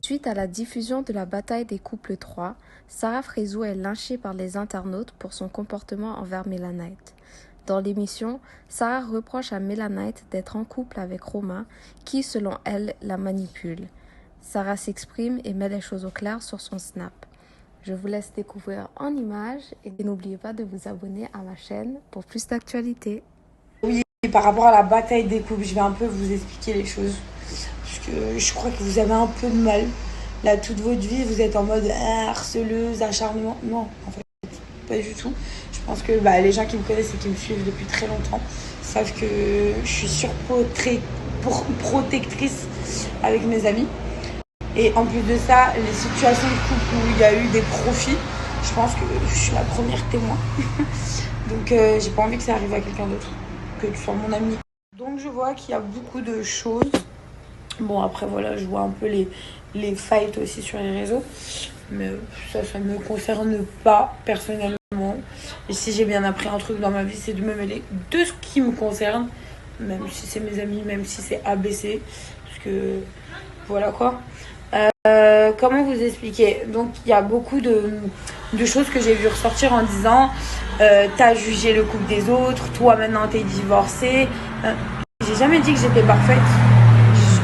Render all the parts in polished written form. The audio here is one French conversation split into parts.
Suite à la diffusion de la bataille des couples 3, Sarah Frézou est lynchée par les internautes pour son comportement envers Melanite. Dans l'émission, Sarah reproche à Melanite d'être en couple avec Romain, qui, selon elle, la manipule. Sarah s'exprime et met les choses au clair sur son Snap. Je vous laisse découvrir en images et n'oubliez pas de vous abonner à ma chaîne pour plus d'actualités. Oui, par rapport à la bataille des couples, je vais un peu vous expliquer les choses. Parce que je crois que vous avez un peu de mal. Là, toute votre vie, vous êtes en mode harceleuse, acharnement. Non, en fait, pas du tout. Je pense que les gens qui me connaissent et qui me suivent depuis très longtemps savent que je suis surprotectrice avec mes amis. Et en plus de ça, les situations de couple où il y a eu des profits, je pense que je suis la première témoin. Donc, j'ai pas envie que ça arrive à quelqu'un d'autre, que tu sois mon ami. Donc, je vois qu'il y a beaucoup de choses. Bon, après, voilà, je vois un peu les fights aussi sur les réseaux. Mais ça ne me concerne pas personnellement. Et si j'ai bien appris un truc dans ma vie, c'est de me mêler de ce qui me concerne. Même si c'est mes amis, même si c'est ABC. Parce que, voilà quoi. Comment vous expliquer? Donc, il y a beaucoup de choses que j'ai vu ressortir en disant t'as jugé le couple des autres, toi maintenant t'es divorcée. J'ai jamais dit que j'étais parfaite.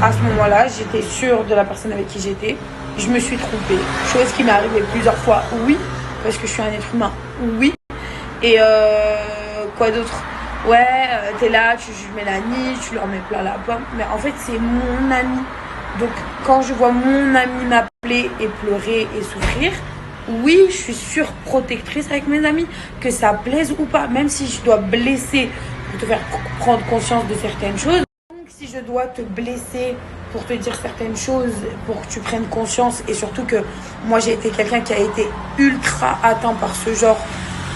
À ce moment-là, j'étais sûre de la personne avec qui j'étais. Je me suis trompée. Chose qui m'est arrivée plusieurs fois, oui, parce que je suis un être humain, oui. Et quoi d'autre? Ouais, t'es là, tu juges Mélanie, tu leur mets plein la pomme. Mais en fait, c'est mon ami. Donc, quand je vois mon ami m'appeler et pleurer et souffrir, oui, je suis surprotectrice avec mes amis, que ça plaise ou pas. Même si je dois blesser pour te faire prendre conscience de certaines choses. Donc, si je dois te blesser pour te dire certaines choses, pour que tu prennes conscience, et surtout que moi, j'ai été quelqu'un qui a été ultra atteint par ce genre.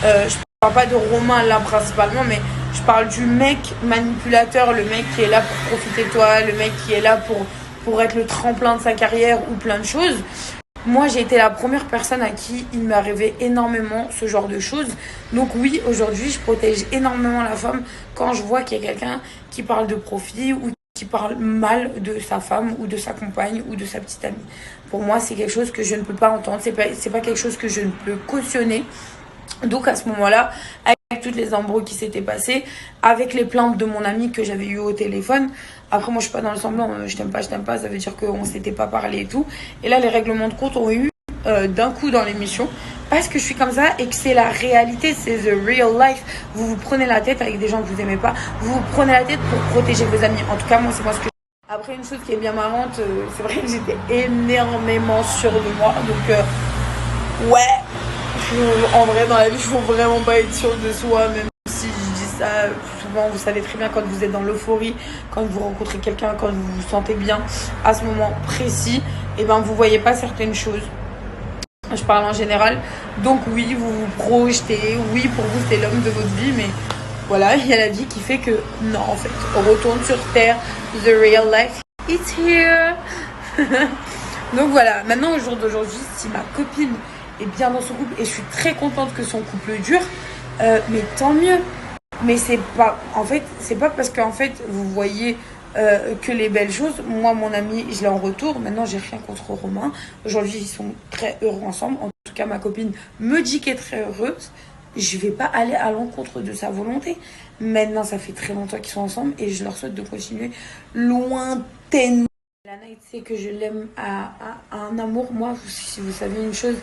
Je parle pas de Romain là principalement, mais je parle du mec manipulateur, le mec qui est là pour profiter de toi, le mec qui est là pour être le tremplin de sa carrière ou plein de choses. Moi, j'ai été la première personne à qui il m'est arrivé énormément ce genre de choses. Donc oui, aujourd'hui, je protège énormément la femme quand je vois qu'il y a quelqu'un qui parle de profit ou qui parle mal de sa femme ou de sa compagne ou de sa petite amie. Pour moi, c'est quelque chose que je ne peux pas entendre. C'est pas quelque chose que je ne peux cautionner. Donc à ce moment-là, avec toutes les embrouilles qui s'étaient passées, avec les plaintes de mon ami que j'avais eu au téléphone, après moi je suis pas dans le semblant, je t'aime pas, ça veut dire qu'on s'était pas parlé et tout. Et là les règlements de compte ont eu d'un coup dans l'émission, parce que je suis comme ça et que c'est la réalité, c'est the real life. Vous vous prenez la tête avec des gens que vous aimez pas, vous vous prenez la tête pour protéger vos amis. En tout cas moi c'est moi ce que... Après une chose qui est bien marrante, c'est vrai que j'étais énormément sûre de moi, donc ouais. En vrai, dans la vie, il faut vraiment pas être sûr de soi, même si je dis ça souvent. Vous savez très bien quand vous êtes dans l'euphorie, quand vous rencontrez quelqu'un, quand vous vous sentez bien, à ce moment précis, et vous voyez pas certaines choses. Je parle en général. Donc oui, vous vous projetez. Oui, pour vous, c'est l'homme de votre vie, mais voilà, il y a la vie qui fait que non, en fait, on retourne sur Terre. The real life, it's here. Donc voilà, maintenant, au jour d'aujourd'hui, si ma copine est bien dans son couple et je suis très contente que son couple dure, mais tant mieux. Mais c'est pas parce qu'en fait vous voyez que les belles choses. Moi mon ami je l'ai en retour, maintenant j'ai rien contre Romain, aujourd'hui ils sont très heureux ensemble, en tout cas ma copine me dit qu'elle est très heureuse. Je vais pas aller à l'encontre de sa volonté. Maintenant ça fait très longtemps qu'ils sont ensemble et je leur souhaite de continuer lointainement. Melanite sait que je l'aime à un amour. Moi, si vous savez une chose,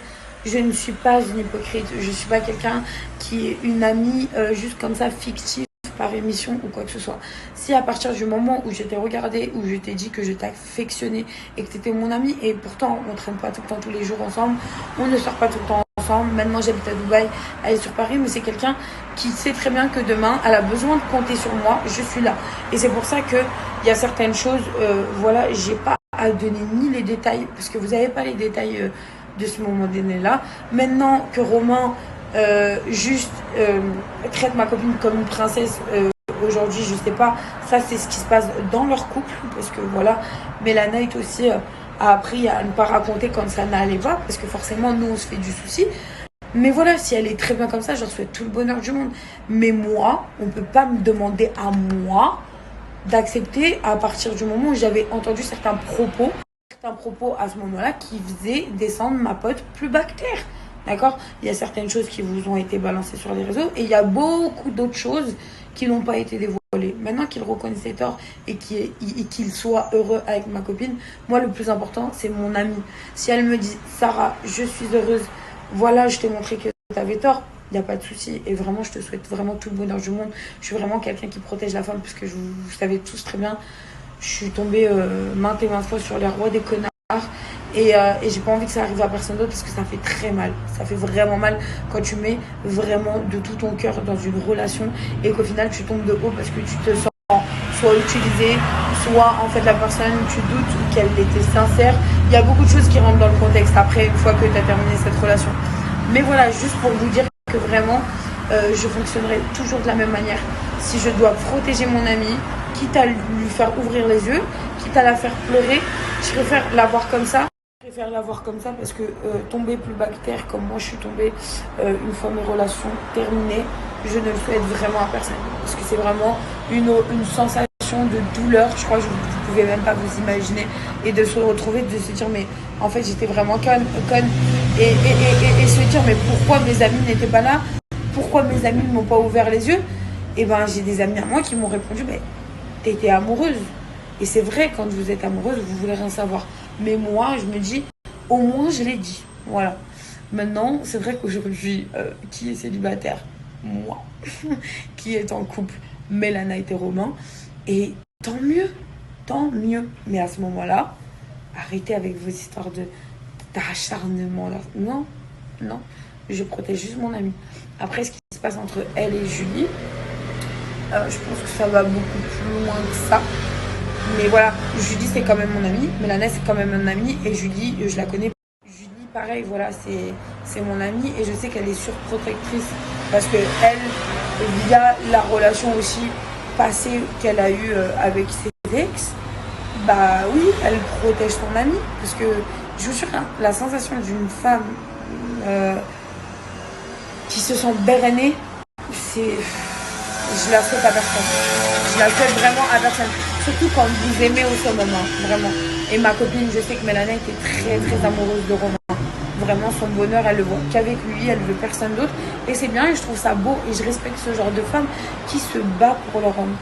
je ne suis pas une hypocrite. Je ne suis pas quelqu'un qui est une amie juste comme ça, fictive, par émission ou quoi que ce soit. Si à partir du moment où je t'ai regardé, où je t'ai dit que je t'affectionnais et que tu étais mon ami, et pourtant on ne traîne pas tout le temps tous les jours ensemble, on ne sort pas tout le temps ensemble. Maintenant j'habite à Dubaï, elle est sur Paris, mais c'est quelqu'un qui sait très bien que demain elle a besoin de compter sur moi, je suis là. Et c'est pour ça que il y a certaines choses, voilà, j'ai pas à donner ni les détails, parce que vous n'avez pas les détails de ce moment donné là. Maintenant que Romain traite ma copine comme une princesse, aujourd'hui je sais pas, ça c'est ce qui se passe dans leur couple, parce que voilà, Melanite aussi a appris à ne pas raconter quand ça n'allait pas, parce que forcément nous on se fait du souci. Mais voilà, si elle est très bien comme ça, je leur souhaite tout le bonheur du monde. Mais moi, on peut pas me demander à moi d'accepter à partir du moment où j'avais entendu certains propos à ce moment-là qui faisaient descendre ma pote plus bas que terre. D'accord? Il y a certaines choses qui vous ont été balancées sur les réseaux et il y a beaucoup d'autres choses qui n'ont pas été dévoilées. Maintenant qu'il reconnaît ses torts et qu'il soit heureux avec ma copine, moi le plus important c'est mon amie. Si elle me dit Sarah, je suis heureuse, voilà, je t'ai montré que tu avais tort, il n'y a pas de souci. Et vraiment, je te souhaite vraiment tout le bonheur du monde. Je suis vraiment quelqu'un qui protège la femme, puisque vous savez tous très bien, je suis tombée maintes et maintes fois sur les rois des connards. Et j'ai pas envie que ça arrive à personne d'autre, parce que ça fait très mal. Ça fait vraiment mal quand tu mets vraiment de tout ton cœur dans une relation et qu'au final, tu tombes de haut parce que tu te sens soit utilisée, soit en fait la personne, tu doutes qu'elle était sincère. Il y a beaucoup de choses qui rentrent dans le contexte après, une fois que tu as terminé cette relation. Mais voilà, juste pour vous dire que vraiment, je fonctionnerai toujours de la même manière. Si je dois protéger mon amie, quitte à lui faire ouvrir les yeux, quitte à la faire pleurer, je préfère la voir comme ça. Je préfère la voir comme ça parce que tomber plus bas que terre, comme moi je suis tombée une fois mes relations terminées, je ne le souhaite vraiment à personne. Parce que c'est vraiment une sensation de douleur, je crois que vous ne pouvez même pas vous imaginer, et de se retrouver, de se dire mais en fait j'étais vraiment conne et se dire mais pourquoi mes amis n'étaient pas là, pourquoi mes amis ne m'ont pas ouvert les yeux. Et ben j'ai des amis à moi qui m'ont répondu mais t'étais amoureuse, et c'est vrai, quand vous êtes amoureuse vous voulez rien savoir, mais moi je me dis au moins je l'ai dit, voilà. Maintenant c'est vrai qu'aujourd'hui qui est célibataire, moi qui est en couple, Mélana et Romain, et tant mieux, tant mieux. Mais à ce moment-là, arrêtez avec vos histoires d'acharnement. Non, non, je protège juste mon amie. Après, ce qui se passe entre elle et Julie, je pense que ça va beaucoup plus loin que ça. Mais voilà, Julie c'est quand même mon amie, Mélana c'est quand même mon amie, et Julie, je la connais. Julie, pareil, voilà, c'est mon amie, et je sais qu'elle est surprotectrice parce que elle, via la relation aussi passée qu'elle a eue avec ses ex, bah oui, elle protège son amie, parce que je vous jure, hein, la sensation d'une femme qui se sent berner, je la souhaite à personne. Je la souhaite vraiment à personne. Surtout quand vous aimez au summum, hein, vraiment. Et ma copine, je sais que Mélana était très très amoureuse de Romain. Vraiment, son bonheur, elle le voit qu'avec lui, elle ne veut personne d'autre. Et c'est bien, et je trouve ça beau, et je respecte ce genre de femme qui se bat pour leur homme.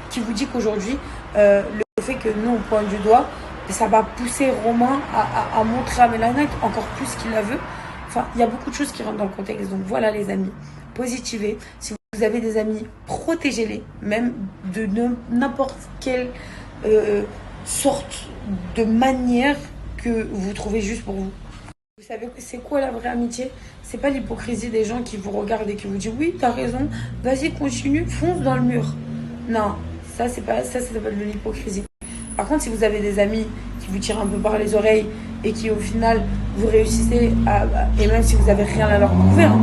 Qui vous dit qu'aujourd'hui, le fait que nous, on pointe du doigt, ça va pousser Romain à montrer à Mélana encore plus qu'il la veut. Enfin, il y a beaucoup de choses qui rentrent dans le contexte. Donc voilà les amis, positivez. Si vous avez des amis, protégez-les, même de n'importe quelle sorte de manière que vous trouvez juste pour vous. Vous savez, c'est quoi la vraie amitié? C'est pas l'hypocrisie des gens qui vous regardent et qui vous disent oui, t'as raison, vas-y, continue, fonce dans le mur. Non, ça s'appelle de l'hypocrisie. Par contre, si vous avez des amis qui vous tirent un peu par les oreilles et qui au final vous réussissez et même si vous n'avez rien à leur prouver, hein,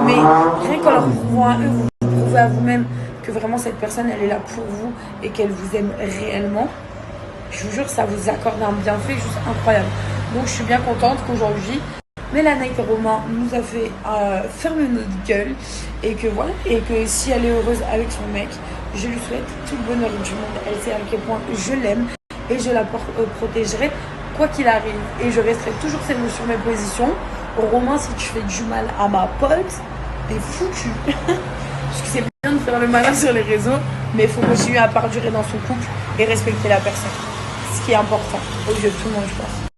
mais rien qu'en leur prouvant à eux, vous prouvez à vous-même que vraiment cette personne elle est là pour vous et qu'elle vous aime réellement, je vous jure ça vous accorde un bienfait juste incroyable. Donc je suis bien contente qu'aujourd'hui Mélana et Romain nous a fait fermer notre gueule, et que voilà, et que si elle est heureuse avec son mec, je lui souhaite tout le bonheur du monde. Elle sait à quel point je l'aime et je la protégerai quoi qu'il arrive, et je resterai toujours sur mes positions. Romain, si tu fais du mal à ma pote, t'es foutu. Parce que c'est bien de faire le malin sur les réseaux, mais il faut continuer à perdurer dans son couple et respecter la personne, ce qui est important aux yeux de tout le monde, je pense.